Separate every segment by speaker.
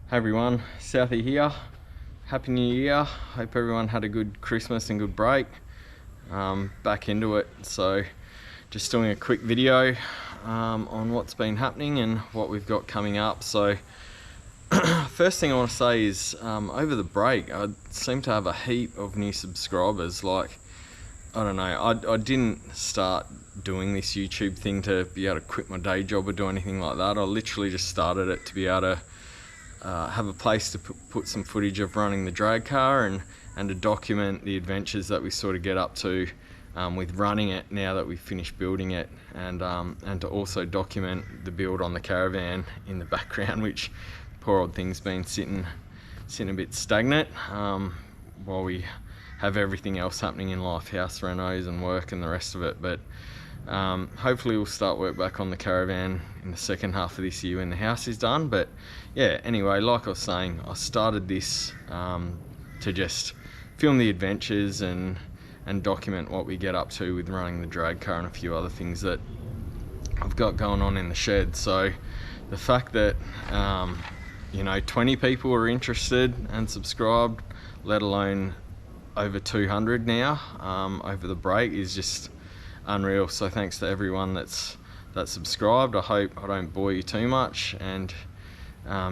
Speaker 1: Hey everyone, Southie here. Happy New Year. Hope everyone had a good Christmas and good break. Back into it, so just doing a quick video on what's been happening and what we've got coming up. So first thing I want to say is over the break I seem to have a heap of new subscribers. Like, I don't know, I didn't start doing this YouTube thing to be able to quit my day job or do anything like that. I literally just started it to be able to have a place to put some footage of running the drag car and to document the adventures that we sort of get up to with running it now that we've finished building it, and to also document the build on the caravan in the background, which poor old thing's been sitting a bit stagnant while we have everything else happening in life, house renos and work and the rest of it. But hopefully we'll start work back on the caravan in the second half of this year when the house is done. But yeah, anyway, like I was saying, I started this to just film the adventures and document what we get up to with running the drag car and a few other things that I've got going on in the shed. So the fact that 20 people are interested and subscribed, let alone over 200 now over the break, is just unreal. So thanks to everyone that's subscribed. I hope I don't bore you too much, and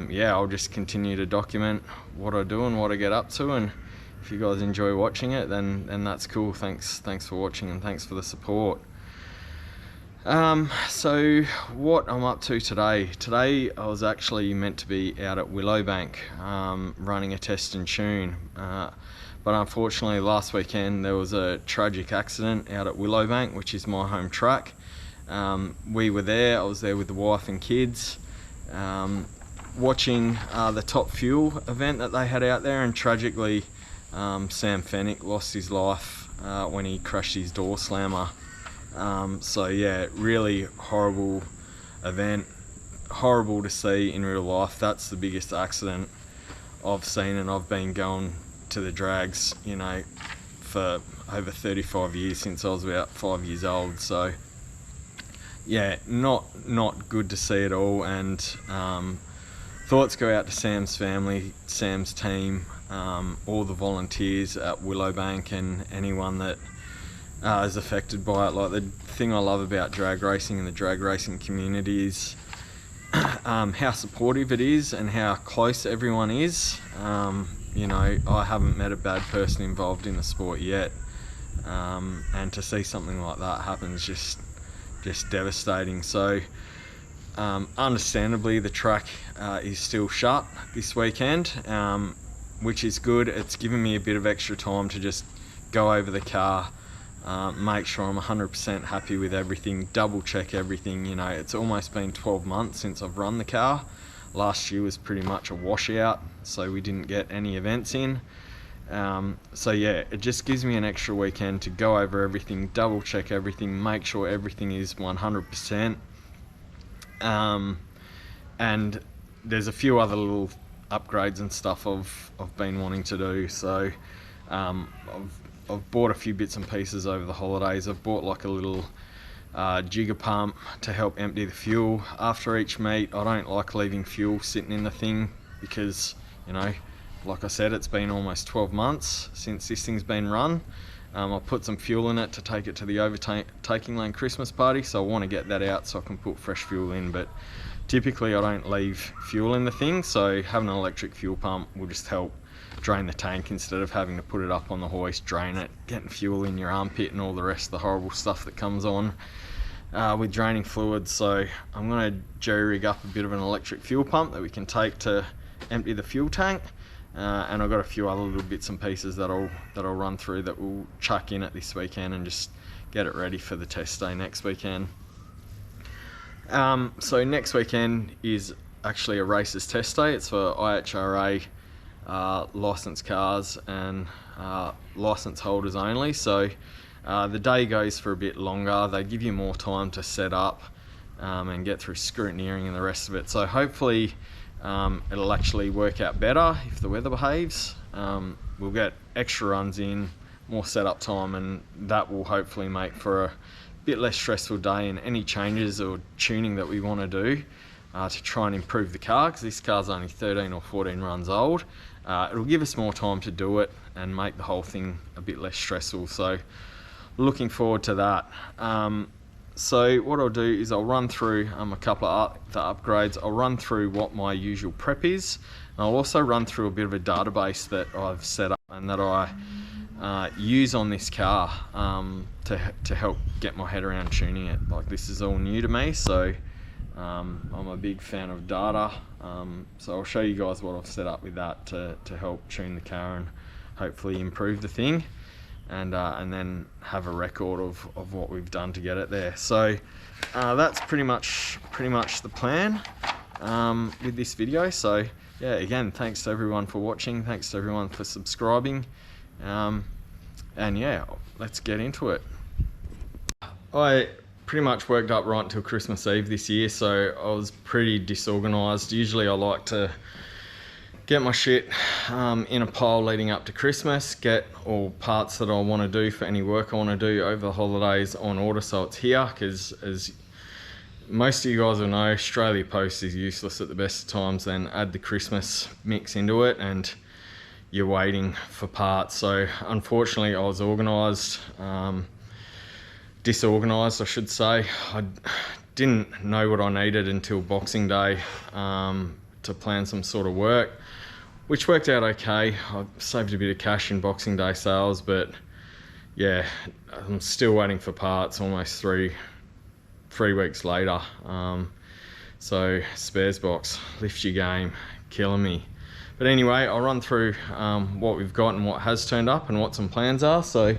Speaker 1: yeah, I'll just continue to document what I do and what I get up to, and if you guys enjoy watching it, then that's cool. Thanks for watching, and thanks for the support. So what I'm up to today I was actually meant to be out at Willowbank running a test and tune, but unfortunately last weekend there was a tragic accident out at Willowbank, which is my home track. We were there, I was there with the wife and kids, watching the Top Fuel event that they had out there, and tragically Sam Fennick lost his life when he crashed his door slammer. So yeah, really horrible event, horrible to see in real life. That's the biggest accident I've seen, and I've been going to the drags, for over 35 years, since I was about 5 years old. So yeah, not good to see at all. And thoughts go out to Sam's family, Sam's team, all the volunteers at Willowbank, and anyone that is affected by it. Like, the thing I love about drag racing and the drag racing community is how supportive it is and how close everyone is. I haven't met a bad person involved in the sport yet, and to see something like that happen is just devastating. So understandably the track is still shut this weekend, which is good. It's given me a bit of extra time to just go over the car, make sure I'm 100% happy with everything, double check everything. It's almost been 12 months since I've run the car. Last year was pretty much a washout, so we didn't get any events in. So yeah, it just gives me an extra weekend to go over everything, double check everything, make sure everything is 100%. And there's a few other little upgrades and stuff I've been wanting to do. So I've bought a few bits and pieces over the holidays. I've bought like a little jigger pump to help empty the fuel after each meet. I don't like leaving fuel sitting in the thing because, like I said, it's been almost 12 months since this thing's been run. I put some fuel in it to take it to the overtaking lane Christmas party, so I want to get that out so I can put fresh fuel in. But typically I don't leave fuel in the thing, so having an electric fuel pump will just help drain the tank instead of having to put it up on the hoist, drain it, getting fuel in your armpit and all the rest of the horrible stuff that comes on with draining fluids. So I'm going to jerry rig up a bit of an electric fuel pump that we can take to empty the fuel tank, and I've got a few other little bits and pieces that I'll run through that we'll chuck in at this weekend and just get it ready for the test day next weekend. So next weekend is actually a races test day. It's for IHRA licensed cars and license holders only. So the day goes for a bit longer. They give you more time to set up and get through scrutineering and the rest of it. So hopefully it'll actually work out better if the weather behaves. We'll get extra runs in, more setup time, and that will hopefully make for a bit less stressful day, and any changes or tuning that we want to do to try and improve the car, because this car's only 13 or 14 runs old. It'll give us more time to do it and make the whole thing a bit less stressful. So looking forward to that. So what I'll do is I'll run through a couple of the upgrades. I'll run through what my usual prep is. And I'll also run through a bit of a database that I've set up and that I use on this car to help get my head around tuning it. Like, this is all new to me, so I'm a big fan of data. So I'll show you guys what I've set up with that to help tune the car and hopefully improve the thing. And then have a record of what we've done to get it there. So that's pretty much the plan with this video. So yeah, again, thanks to everyone for watching, thanks to everyone for subscribing, and yeah, let's get into it. I pretty much worked up right until Christmas Eve this year, so I was pretty disorganised. Usually I like to get my shit in a pile leading up to Christmas, get all parts that I want to do for any work I want to do over the holidays on order so it's here, because as most of you guys will know, Australia Post is useless at the best of times. Then add the Christmas mix into it and you're waiting for parts. So unfortunately I was disorganised I should say. I didn't know what I needed until Boxing Day to plan some sort of work, which worked out okay. I saved a bit of cash in Boxing Day sales, but yeah, I'm still waiting for parts almost three weeks later. So spares box, lift your game, killing me. But anyway, I'll run through what we've got and what has turned up and what some plans are. So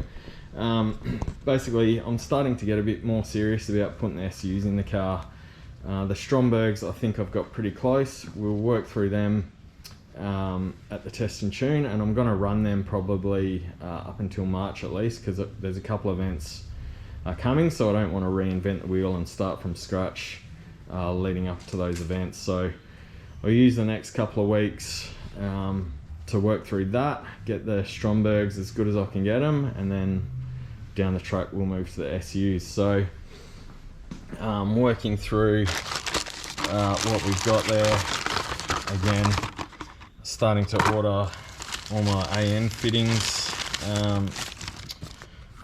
Speaker 1: basically I'm starting to get a bit more serious about putting the SUs in the car. The Strombergs I think I've got pretty close. We'll work through them at the test and tune, and I'm going to run them probably up until March at least, because there's a couple of events coming, so I don't want to reinvent the wheel and start from scratch leading up to those events. So I'll use the next couple of weeks to work through that, get the Strombergs as good as I can get them, and then down the track we'll move to the SUs. So working through what we've got there. Again, starting to order all my AN fittings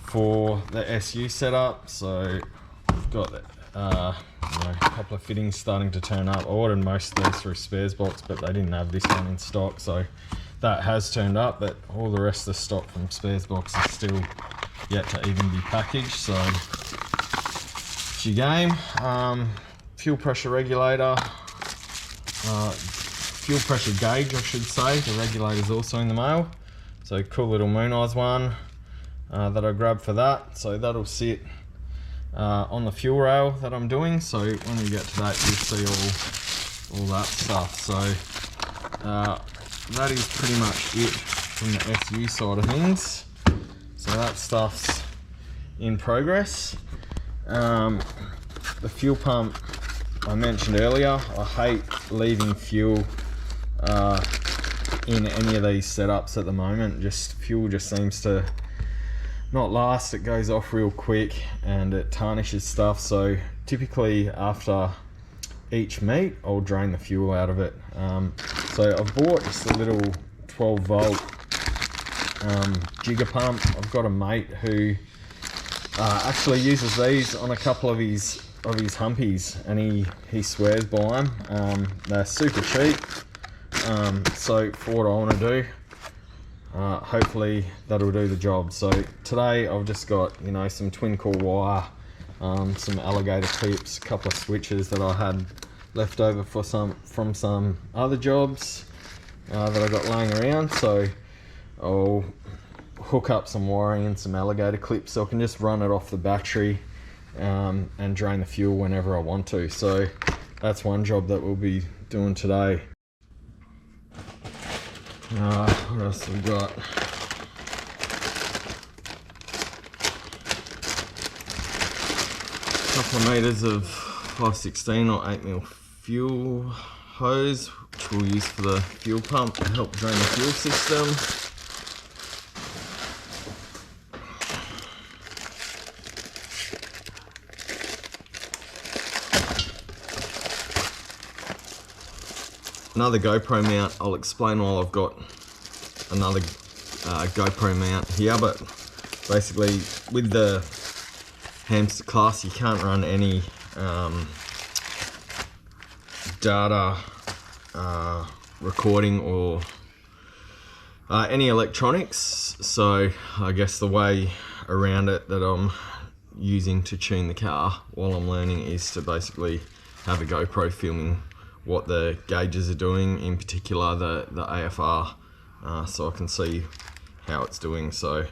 Speaker 1: for the SU setup. So I've got a couple of fittings starting to turn up. I ordered most of these through Spares Box, but they didn't have this one in stock, so that has turned up, but all the rest of the stock from Spares Box is still yet to even be packaged. So it's your game. Fuel pressure regulator, fuel pressure gauge I should say. The regulator's also in the mail. So cool little Moon Eyes one that I grabbed for that. So that'll sit on the fuel rail that I'm doing. So when we get to that, you'll see all that stuff. So that is pretty much it from the SU side of things. So that stuff's in progress. The fuel pump I mentioned earlier, I hate leaving fuel in any of these setups at the moment. Fuel just seems to not last. It goes off real quick and it tarnishes stuff. So typically after each meet I'll drain the fuel out of it. So I've bought just a little 12 volt jigger pump. I've got a mate who actually uses these on a couple of his humpies, and he swears by them. They're super cheap. So for what I want to do, hopefully that'll do the job. So today I've just got, you know, some twin core wire, some alligator clips, a couple of switches that I had left over from some other jobs that I got laying around. So I'll hook up some wiring and some alligator clips so I can just run it off the battery and drain the fuel whenever I want to. So that's one job that we'll be doing today. What else have we got? A couple of meters of 516 or 8mm fuel hose, which we'll use for the fuel pump to help drain the fuel system. another GoPro mount. I'll explain while I've got another GoPro mount here, but basically with the hamster class you can't run any data recording or any electronics, so I guess the way around it that I'm using to tune the car while I'm learning is to basically have a GoPro filming what the gauges are doing, in particular the AFR, so I can see how it's doing. So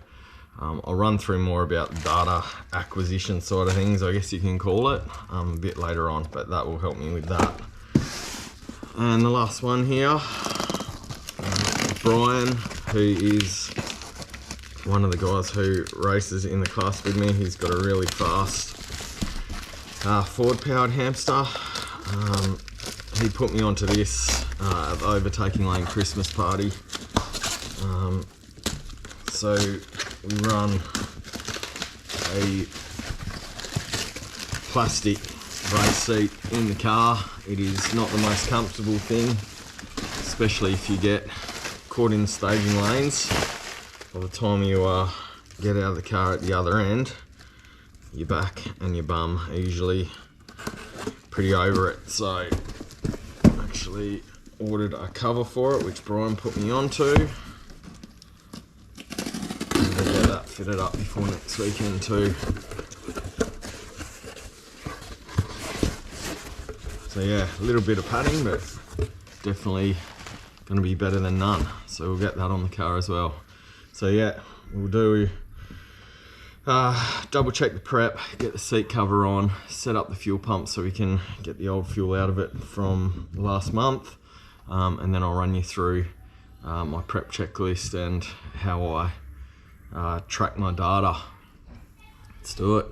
Speaker 1: I'll run through more about data acquisition sort of things, I guess you can call it, a bit later on, but that will help me with that. And the last one here, Brian, who is one of the guys who races in the class with me. He's got a really fast forward powered hamster. He put me onto this at the overtaking lane Christmas party. So we run a plastic race seat in the car. It is not the most comfortable thing, especially if you get caught in the staging lanes. By the time you get out of the car at the other end, your back and your bum are usually pretty over it. So I actually ordered a cover for it, which Brian put me onto. And we'll get that fitted up before next weekend too. So yeah, a little bit of padding, but definitely going to be better than none. So we'll get that on the car as well. So yeah, we'll do double check the prep, get the seat cover on, set up the fuel pump so we can get the old fuel out of it from last month, and then I'll run you through my prep checklist and how I track my data. Let's do it.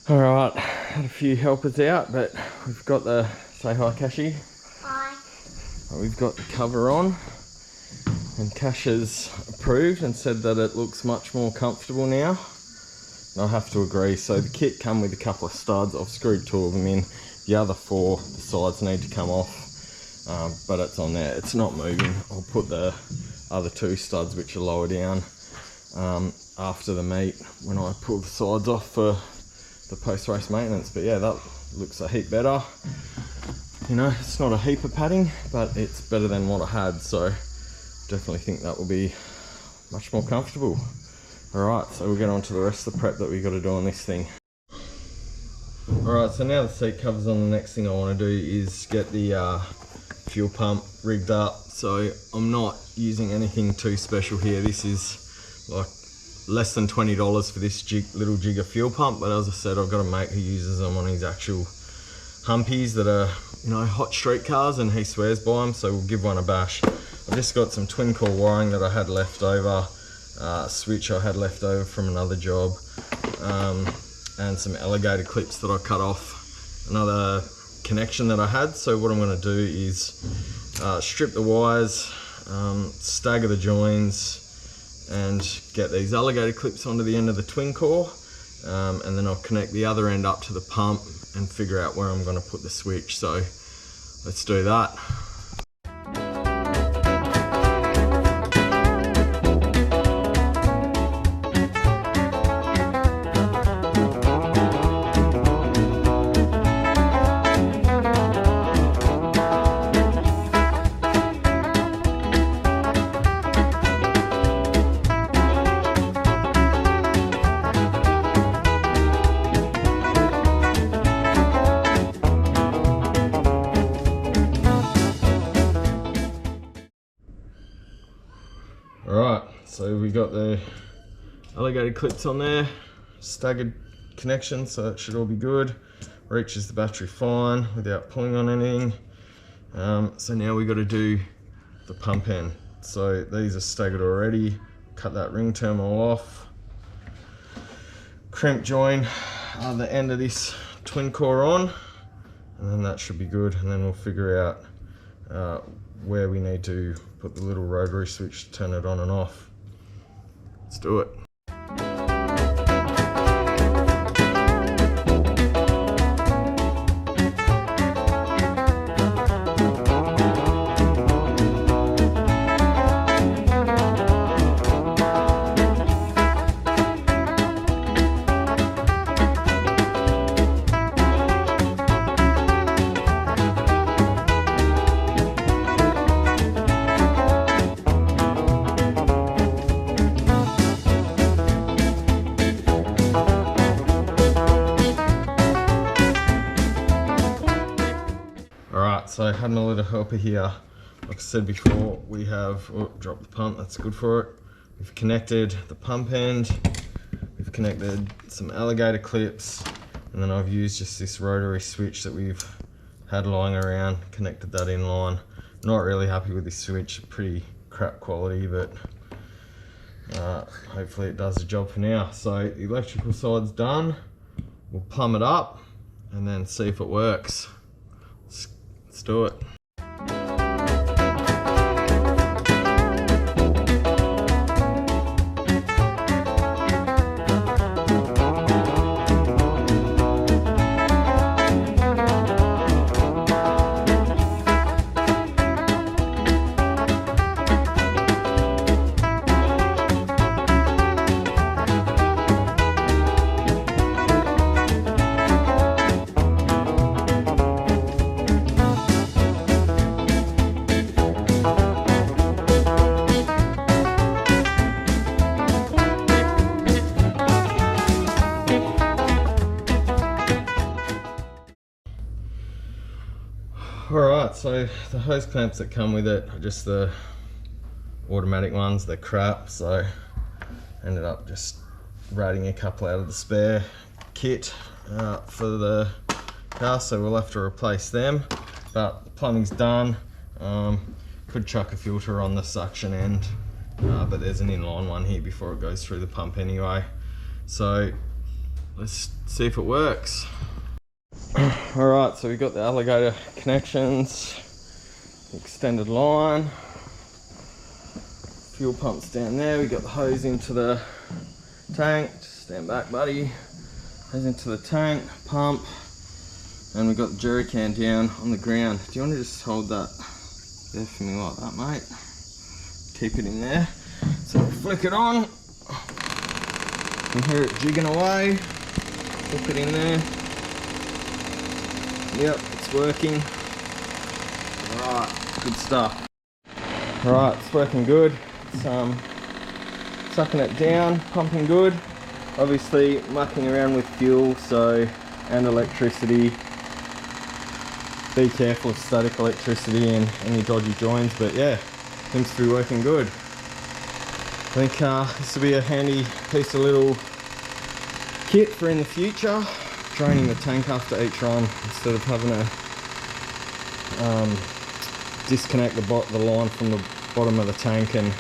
Speaker 1: Alright, had a few helpers out, but we've got the, say hi Kashi.
Speaker 2: Hi.
Speaker 1: We've got the cover on, and Kash has approved and said that it looks much more comfortable now. And I have to agree. So the kit come with a couple of studs. I've screwed 2 of them in. The other 4, the sides need to come off, but it's on there. It's not moving. I'll put the other 2 studs, which are lower down, after the meet when I pull the sides off for the post-race maintenance. But yeah, that looks a heap better. You know, it's not a heap of padding, but it's better than what I had, so definitely think that will be much more comfortable. Alright, so we'll get on to the rest of the prep that we got to do on this thing. Alright, so now the seat covers on, the next thing I want to do is get the fuel pump rigged up. So I'm not using anything too special here. This is like less than $20 for this little jigger fuel pump, but as I said, I've got a mate who uses them on his actual humpies that are, you know, hot street cars, and he swears by them, so we'll give one a bash. I've just got some twin core wiring that I had left over, a switch I had left over from another job, and some alligator clips that I cut off another connection that I had. So what I'm going to do is strip the wires, stagger the joins, and get these alligator clips onto the end of the twin core, and then I'll connect the other end up to the pump and figure out where I'm going to put the switch. So let's do that. Alright, so we got the alligator clips on there, staggered connections, so it should all be good. reaches the battery fine without pulling on anything. So now we got to do the pump end. So these are staggered already. Cut that ring terminal off. Crimp join the end of this twin core on, and then that should be good. And then we'll figure out where we need to put the little rotary switch to turn it on and off. Let's do it. So I had my little helper here. Like I said before, we have dropped the pump, that's good for it. We've connected the pump end, we've connected some alligator clips, and then I've used just this rotary switch that we've had lying around, connected that in line. Not really happy with this switch, pretty crap quality, but hopefully it does the job for now. So the electrical side's done, we'll plumb it up and then see if it works. Let's do it. Alright, so the hose clamps that come with it are just the automatic ones, they're crap, so ended up just ratting a couple out of the spare kit for the car, so we'll have to replace them. But the plumbing's done. Could chuck a filter on the suction end, but there's an inline one here before it goes through the pump anyway. So let's see if it works. Alright, so we've got the alligator connections, extended line, fuel pumps down there, we got the hose into the tank, just stand back buddy, hose into the tank, pump, and we've got the jerry can down on the ground. Do you want to just hold that there for me like that, mate? Keep it in there. So we'll flick it on, you can hear it jigging away, hook it in there. Yep, it's working. Alright, good stuff. Alright, it's working good. It's sucking it down, pumping good. Obviously mucking around with fuel, and electricity. Be careful of static electricity and any dodgy joins, but yeah, seems to be working good. I think this will be a handy piece of little kit for in the future. Draining the tank after each run instead of having to disconnect the line from the bottom of the tank and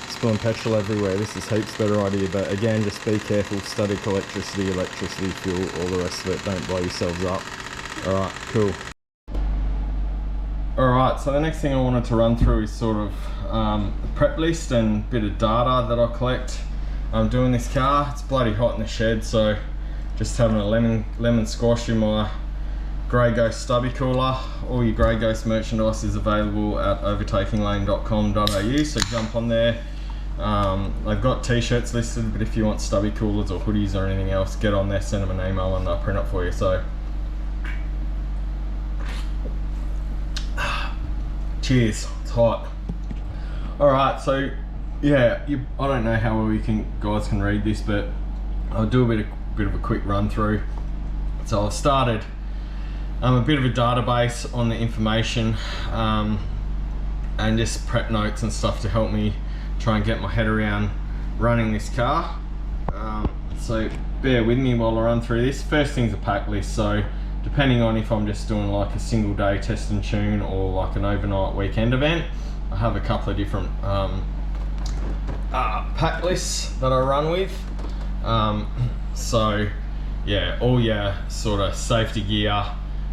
Speaker 1: spilling petrol everywhere. This is heaps better idea, but again, just be careful. Static electricity, fuel, all the rest of it. Don't blow yourselves up. Alright, cool. Alright, so the next thing I wanted to run through is sort of the prep list and a bit of data that I collect. I'm doing this car. It's bloody hot in the shed, so just having a lemon squash in my Grey Ghost stubby cooler. All your Grey Ghost merchandise is available at overtakinglane.com.au, so jump on there. I've got t-shirts listed, but if you want stubby coolers or hoodies or anything else, get on there, send them an email and they'll print it for you. So cheers, it's hot. Alright, so yeah, I don't know how well guys can read this, but I'll do a bit of a quick run through. So I've started a bit of a database on the information and just prep notes and stuff to help me try and get my head around running this car. So bear with me while I run through this. First thing's a pack list. So depending on if I'm just doing like a single day test and tune or like an overnight weekend event, I have a couple of different pack lists that I run with. So yeah, all your sort of safety gear,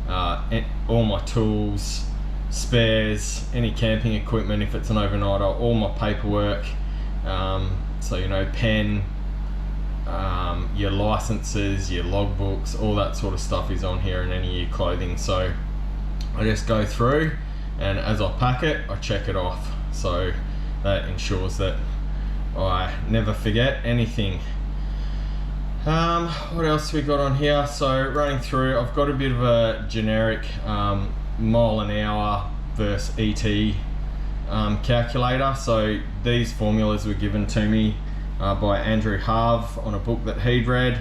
Speaker 1: all my tools, spares, any camping equipment if it's an overnighter, all my paperwork, so you know, pen, your licenses, your logbooks, all that sort of stuff is on here, and any of your clothing. So I just go through, and as I pack it, I check it off, so that ensures that I never forget anything. What else we got on here? So running through, I've got a bit of a generic mile an hour versus ET calculator. So these formulas were given to me by Andrew Harv on a book that he'd read.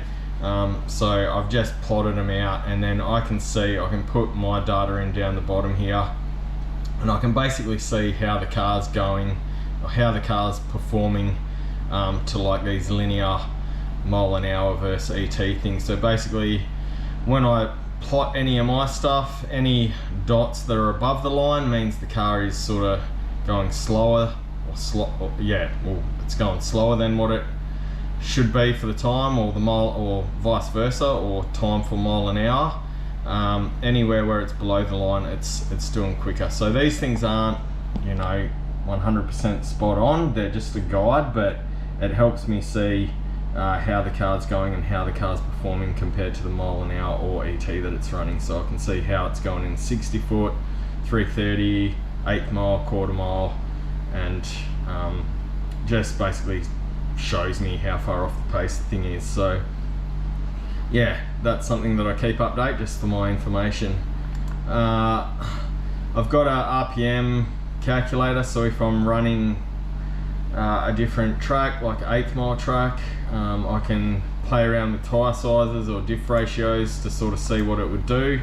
Speaker 1: So I've just plotted them out, and then I can put my data in down the bottom here, and I can basically see how the car's going, or how the car's performing to like these linear mile an hour versus ET things. So basically, when I plot any of my stuff, any dots that are above the line means the car is sort of going slower, it's going slower than what it should be for the time, or the mile, or vice versa, or time for mile an hour. Anywhere where it's below the line, it's doing quicker. So these things aren't, you know, 100% spot on, they're just a guide, but it helps me see how the car's going and how the car's performing compared to the mile an hour or ET that it's running. So I can see how it's going in 60 foot, 330, 8th mile, quarter mile, and just basically shows me how far off the pace the thing is. So yeah, that's something that I keep update just for my information. I've got a RPM calculator, so if I'm running a different track, like 8th mile track, I can play around with tyre sizes or diff ratios to sort of see what it would do.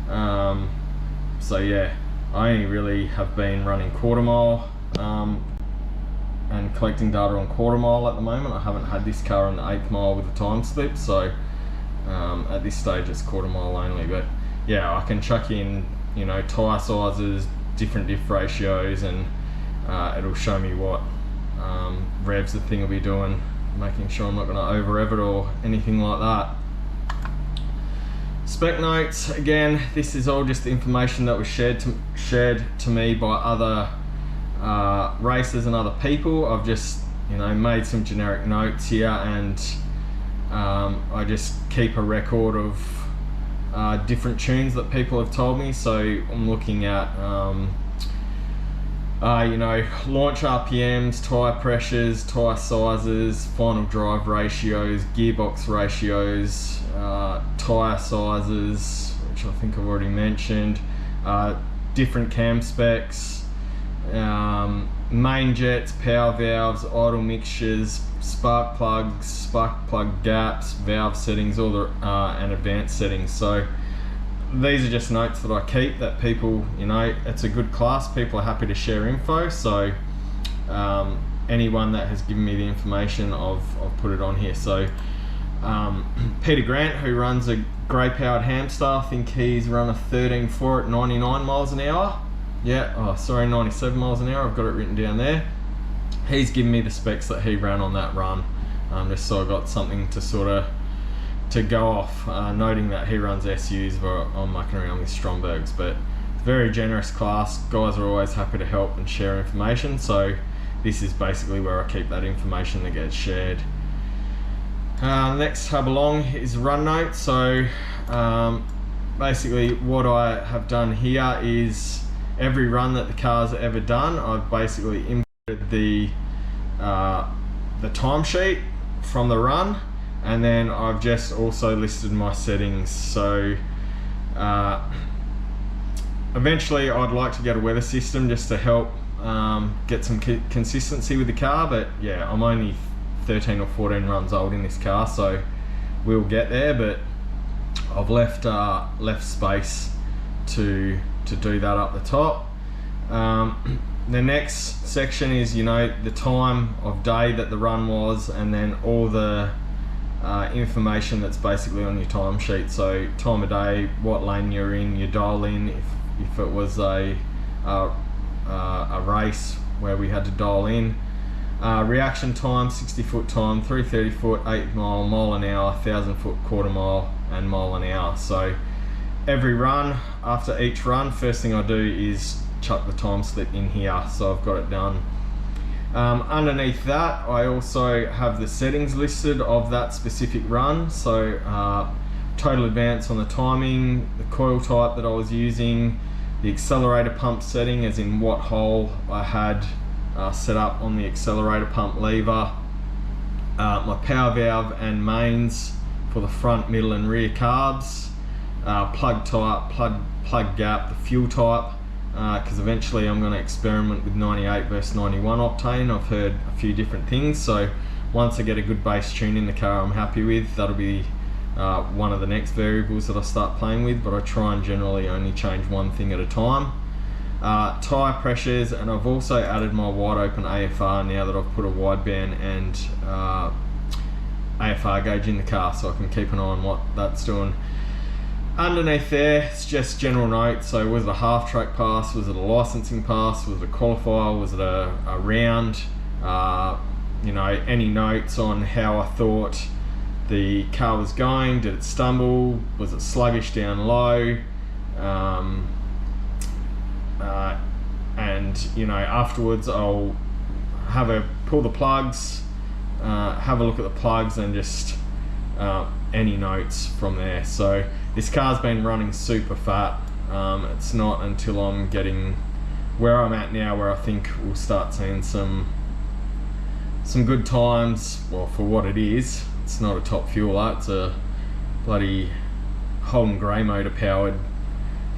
Speaker 1: So yeah, I only really have been running quarter mile and collecting data on quarter mile at the moment. I haven't had this car on the 8th mile with a time slip, so at this stage it's quarter mile only. But yeah, I can chuck in, you know, tyre sizes, different diff ratios, and it'll show me what revs the thing will be doing, making sure I'm not going to over rev it or anything like that. Spec notes, again, this is all just information that was shared to me by other racers and other people. I've just, you know, made some generic notes here, and I just keep a record of different tunes that people have told me. So I'm looking at you know, launch RPMs, tyre pressures, tyre sizes, final drive ratios, gearbox ratios, tyre sizes, which I think I've already mentioned, different cam specs, main jets, power valves, idle mixtures, spark plug gaps, valve settings, all the and advanced settings. So these are just notes that I keep that people, you know, it's a good class, people are happy to share info. So anyone that has given me the information, I've put it on here. So Peter Grant, who runs a grey powered hamster, I think he's run a 13.4 at 99 miles an hour. Yeah, oh sorry, 97 miles an hour, I've got it written down there. He's given me the specs that he ran on that run, just so I got something to sort of to go off, noting that he runs SUs where I'm mucking around with Strombergs. But very generous class, guys are always happy to help and share information, so this is basically where I keep that information that gets shared. Next tab along is run notes. So basically what I have done here is every run that the car's ever done, I've basically inputted the timesheet from the run, and then I've just also listed my settings. So eventually I'd like to get a weather system just to help get some consistency with the car, but yeah, I'm only 13 or 14 runs old in this car, so we'll get there. But I've left space to do that up the top. The next section is, you know, the time of day that the run was, and then all the information that's basically on your timesheet. So time of day, what lane you're in, you dial in. If it was a race where we had to dial in, reaction time, 60 foot time, 330 foot, 8 mile an hour, 1,000 foot, quarter mile, and mile an hour. So every run, after each run, first thing I do is chuck the time slip in here, so I've got it done. Underneath that, I also have the settings listed of that specific run. So total advance on the timing, the coil type that I was using, the accelerator pump setting, as in what hole I had set up on the accelerator pump lever, my power valve and mains for the front, middle and rear carbs, plug type, plug gap, the fuel type, because eventually I'm going to experiment with 98 versus 91 octane. I've heard a few different things, so once I get a good bass tune in the car I'm happy with, that'll be one of the next variables that I start playing with, but I try and generally only change one thing at a time. Tyre pressures, and I've also added my wide open AFR now that I've put a wideband and AFR gauge in the car, so I can keep an eye on what that's doing. Underneath there, it's just general notes. So was it a half track pass? Was it a licensing pass? Was it a qualifier? Was it a round? You know, any notes on how I thought the car was going? Did it stumble? Was it sluggish down low? And you know, afterwards I'll pull the plugs, have a look at the plugs, and just any notes from there. So this car's been running super fat. It's not until I'm getting where I'm at now where I think we'll start seeing some good times. Well, for what it is, it's not a top fueler, it's a bloody Holden grey motor powered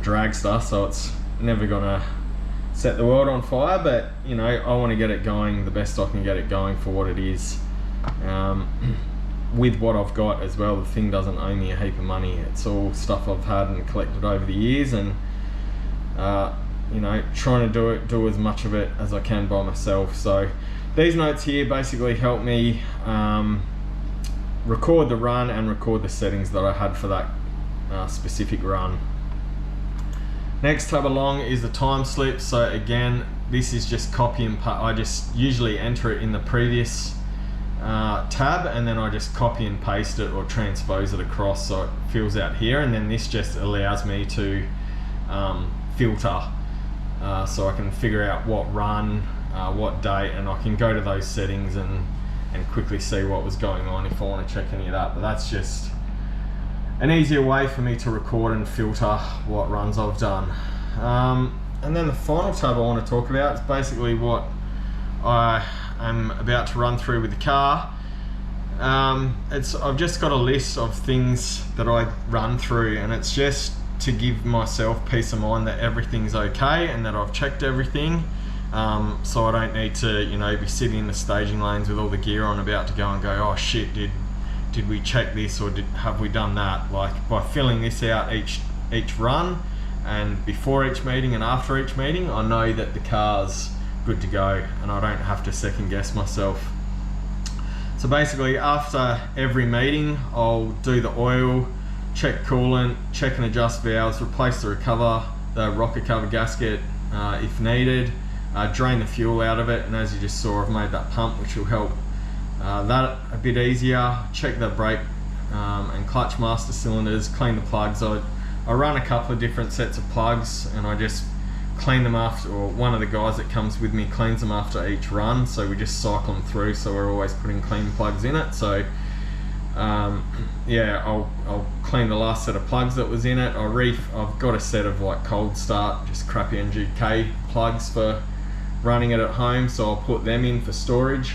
Speaker 1: Dragster, so it's never gonna set the world on fire, but you know, I want to get it going the best I can get it going for what it is. With what I've got as well, the thing doesn't owe me a heap of money. It's all stuff I've had and collected over the years, and you know, trying to do as much of it as I can by myself. So these notes here basically help me record the run and record the settings that I had for that specific run. Next tab along is the time slip. So again, this is just copy and paste. I just usually enter it in the previous tab, and then I just copy and paste it or transpose it across so it fills out here, and then this just allows me to filter, so I can figure out what run, what date, and I can go to those settings and quickly see what was going on if I want to check any of that. But that's just an easier way for me to record and filter what runs I've done. And then the final tab I want to talk about is basically what I am about to run through with the car. I've just got a list of things that I run through, and it's just to give myself peace of mind that everything's okay and that I've checked everything, so I don't need to, you know, be sitting in the staging lanes with all the gear on about to go and go, oh shit, did we check this, or have we done that? Like, by filling this out each run, and before each meeting and after each meeting, I know that the car's good to go and I don't have to second guess myself. So basically, after every meeting, I'll do the oil, check coolant, check and adjust valves, replace the rocker cover gasket if needed, drain the fuel out of it, and as you just saw, I've made that pump, which will help that a bit easier. Check the brake and clutch master cylinders, clean the plugs. I run a couple of different sets of plugs, and I just clean them after, or one of the guys that comes with me cleans them after each run, so we just cycle them through, so we're always putting clean plugs in it. So yeah, I'll clean the last set of plugs that was in it. I've got a set of like cold start, just crappy NGK plugs for running it at home, so I'll put them in for storage.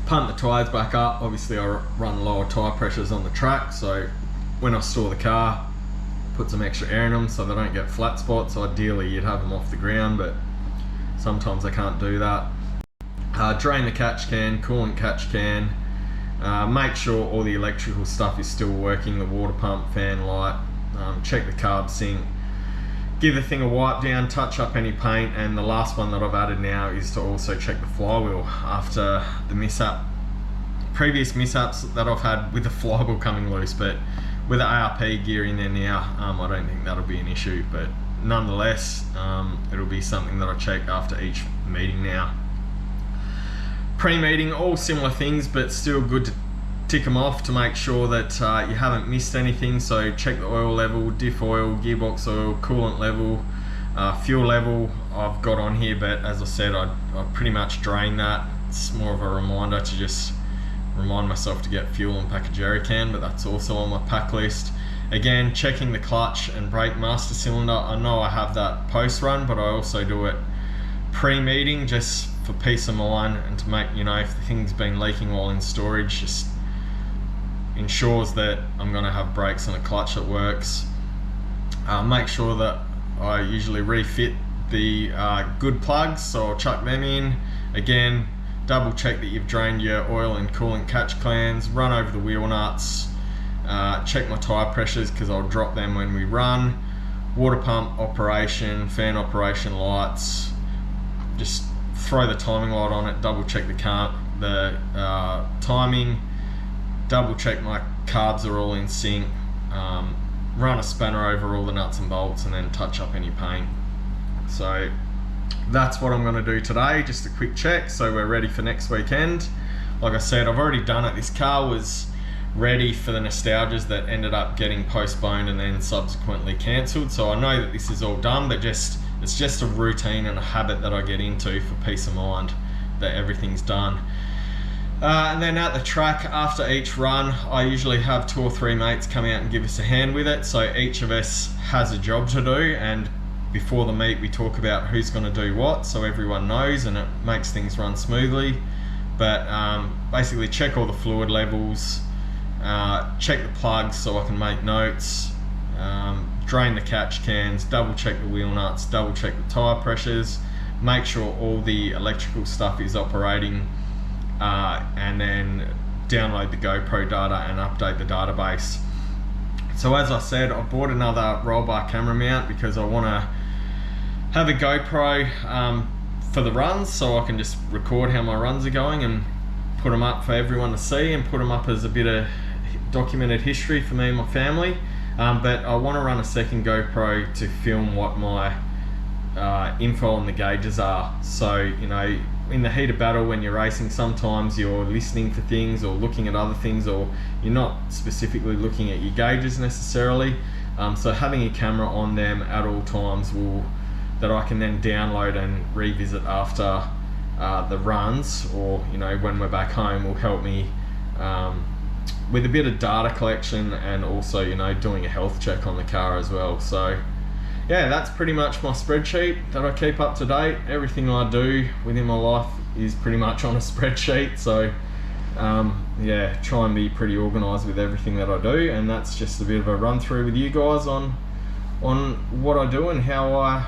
Speaker 1: Pump the tyres back up. Obviously I run lower tyre pressures on the track, so when I store the car, put some extra air in them so they don't get flat spots. Ideally you'd have them off the ground, but sometimes I can't do that. Drain the catch can, coolant catch can, make sure all the electrical stuff is still working, the water pump, fan, light, check the carb sync, give the thing a wipe down, touch up any paint, and the last one that I've added now is to also check the flywheel after the previous mishaps that I've had with the flywheel coming loose. But with the ARP gear in there now, I don't think that'll be an issue, but nonetheless, it'll be something that I check after each meeting now. Pre-meeting, all similar things, but still good to tick them off to make sure that you haven't missed anything. So check the oil level, diff oil, gearbox oil, coolant level, fuel level I've got on here, but as I said, I pretty much drain that. It's more of a reminder to just remind myself to get fuel and pack a jerry can, but that's also on my pack list. Again, checking the clutch and brake master cylinder. I know I have that post run, but I also do it pre-meeting just for peace of mind, and to make, you know, if the thing's been leaking while in storage, just ensures that I'm going to have brakes and a clutch that works. Make sure that I usually refit the good plugs, so I'll chuck them in. Again, double check that you've drained your oil and coolant catch clans, run over the wheel nuts, check my tyre pressures because I'll drop them when we run, water pump operation, fan operation lights, just throw the timing light on it, double check the timing, double check my carbs are all in sync, run a spanner over all the nuts and bolts, and then touch up any paint. So that's what I'm going to do today, just a quick check so we're ready for next weekend. Like I said, I've already done it. This car was ready for the nostalgias that ended up getting postponed and then subsequently cancelled, so I know that this is all done, but it's just a routine and a habit that I get into for peace of mind that everything's done. And then at the track, after each run, I usually have 2 or 3 mates come out and give us a hand with it. So each of us has a job to do, and before the meet we talk about who's going to do what, so everyone knows, and it makes things run smoothly. But basically check all the fluid levels, check the plugs so I can make notes, drain the catch cans, double check the wheel nuts, double check the tyre pressures, make sure all the electrical stuff is operating, and then download the GoPro data and update the database. So as I said, I bought another roll bar camera mount because I want to have a GoPro for the runs, so I can just record how my runs are going and put them up for everyone to see, and put them up as a bit of documented history for me and my family. But I want to run a second GoPro to film what my info on the gauges are. So, you know, in the heat of battle when you're racing, sometimes you're listening for things or looking at other things, or you're not specifically looking at your gauges necessarily. So having a camera on them at all times that I can then download and revisit after the runs, or, you know, when we're back home, will help me with a bit of data collection, and also, you know, doing a health check on the car as well. So yeah, that's pretty much my spreadsheet that I keep up to date. Everything I do within my life is pretty much on a spreadsheet. So yeah, try and be pretty organised with everything that I do, and that's just a bit of a run through with you guys on what I do and how I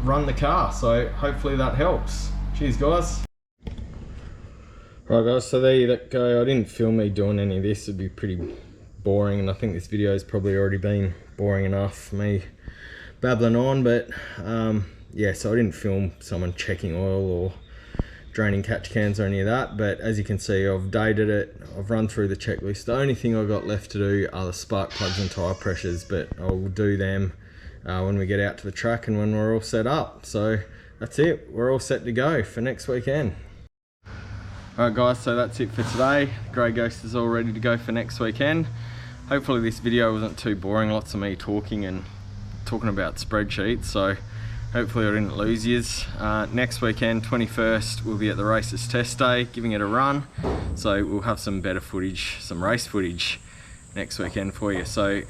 Speaker 1: run the car. So hopefully that helps. Cheers guys. Right guys, so there you go. I didn't film me doing any of this, it'd be pretty boring, and I think this video has probably already been boring enough for me babbling on. But yeah, so I didn't film someone checking oil or draining catch cans or any of that, but as you can see, I've dated it, I've run through the checklist. The only thing I've got left to do are the spark plugs and tyre pressures, but I'll do them when we get out to the track and when we're all set up. So that's it, we're all set to go for next weekend. Alright guys, so that's it for today. Grey Ghost is all ready to go for next weekend. Hopefully this video wasn't too boring, lots of me talking about spreadsheets, so hopefully I didn't lose yous. Next weekend, 21st, we'll be at the races test day, giving it a run. So we'll have some better footage, some race footage next weekend for you. So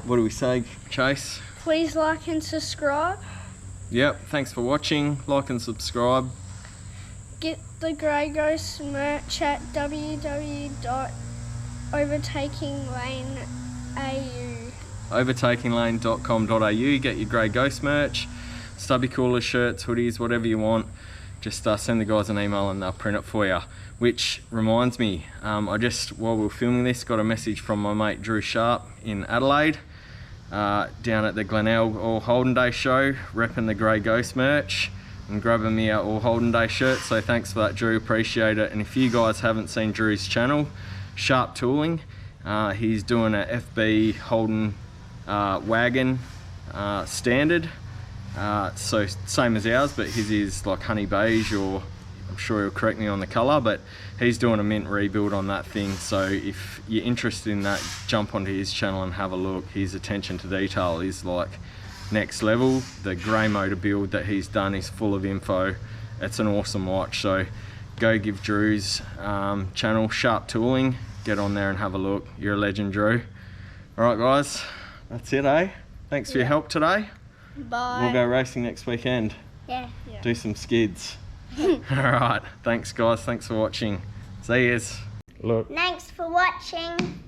Speaker 1: what do we say, Chase?
Speaker 2: Please like and subscribe.
Speaker 1: Yep, thanks for watching. Like and subscribe.
Speaker 2: Get the Grey Ghost merch at www.overtakinglane.au.
Speaker 1: overtakinglane.com.au. Get your Grey Ghost merch, stubby coolers, shirts, hoodies, whatever you want. Just send the guys an email and they'll print it for you. Which reminds me, I just, while we were filming this, got a message from my mate Drew Sharp in Adelaide. down at the Glenelg All Holden Day show, repping the Grey Ghost merch and grabbing me our All Holden Day shirt. So thanks for that, Drew, appreciate it. And if you guys haven't seen Drew's channel, Sharp Tooling, he's doing a FB Holden wagon standard, so same as ours, but his is like honey beige, or I'm sure he'll correct me on the colour, but he's doing a mint rebuild on that thing. So if you're interested in that, jump onto his channel and have a look. His attention to detail is like next level. The grey motor build that he's done is full of info. It's an awesome watch, so go give Drew's channel, Sharp Tooling, get on there and have a look. You're a legend, Drew. Alright guys, that's it, eh? Thanks for your help today.
Speaker 2: Bye.
Speaker 1: We'll go racing next weekend.
Speaker 2: Yeah.
Speaker 1: Do some skids. Alright, thanks guys, thanks for watching. See yous. Look.
Speaker 2: Thanks for watching.